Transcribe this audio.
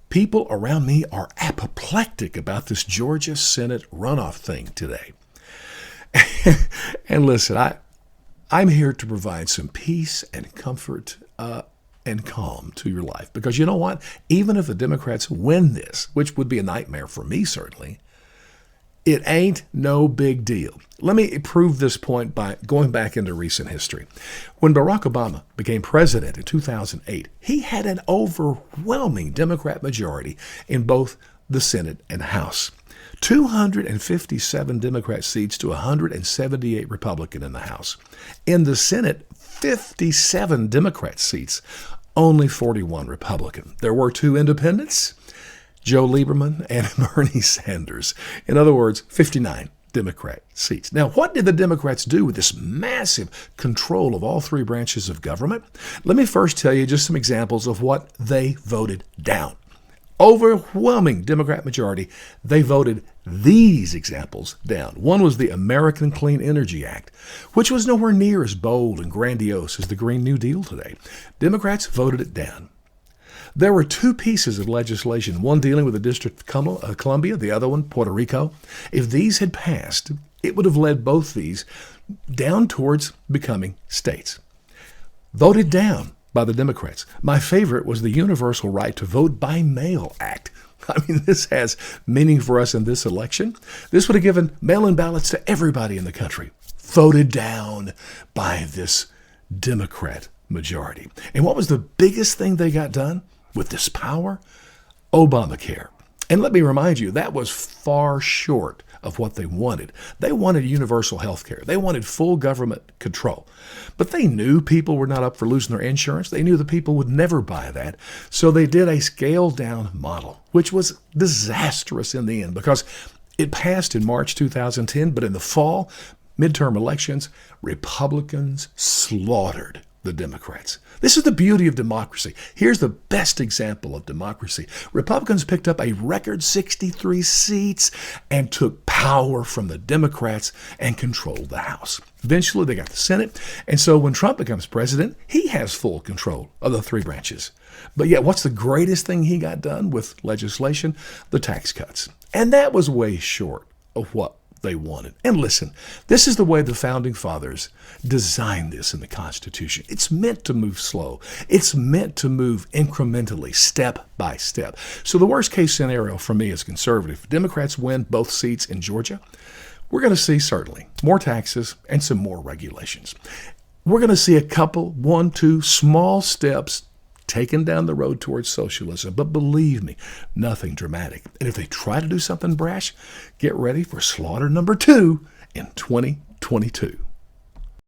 People around me are apoplectic about this Georgia Senate runoff thing today. And listen, I'm here to provide some peace and comfort and calm to your life. Because you know what? Even if the Democrats win this, which would be a nightmare for me certainly, it ain't no big deal. Let me prove this point by going back into recent history. When Barack Obama became president in 2008, he had an overwhelming Democrat majority in both the Senate and House. 257 Democrat seats to 178 Republican in the House. In the Senate, 57 Democrat seats, only 41 Republican. There were 2 independents, Joe Lieberman and Bernie Sanders. In other words, 59 Democrat seats. Now, what did the Democrats do with this massive control of all 3 branches of government? Let me first tell you just some examples of what they voted down. Overwhelming Democrat majority, they voted these examples down. One was the American Clean Energy Act, which was nowhere near as bold and grandiose as the Green New Deal today. Democrats voted it down. There were 2 pieces of legislation, one dealing with the District of Columbia, the other one, Puerto Rico. If these had passed, it would have led both these down towards becoming states. Voted down by the Democrats. My favorite was the Universal Right to Vote by Mail Act. I mean, this has meaning for us in this election. This would have given mail-in ballots to everybody in the country. Voted down by this Democrat majority. And what was the biggest thing they got done with this power? Obamacare. And let me remind you, that was far short of what they wanted. They wanted universal health care. They wanted full government control. But they knew people were not up for losing their insurance. They knew the people would never buy that. So they did a scaled-down model, which was disastrous in the end because it passed in March 2010, but in the fall, midterm elections, Republicans slaughtered the Democrats. This is the beauty of democracy. Here's the best example of democracy. Republicans picked up a record 63 seats and took power from the Democrats and controlled the House. Eventually, they got the Senate. And so when Trump becomes president, he has full control of the 3 branches. But yet, what's the greatest thing he got done with legislation? The tax cuts. And that was way short of what they wanted. And listen, this is the way the Founding Fathers designed this in the Constitution. It's meant to move slow. It's meant to move incrementally, step by step. So the worst case scenario for me as conservative, if Democrats win both seats in Georgia, we're going to see certainly more taxes and some more regulations. We're going to see a couple, 1, 2 small steps taken down the road towards socialism. But believe me, nothing dramatic. And if they try to do something brash, get ready for slaughter number 2 in 2022.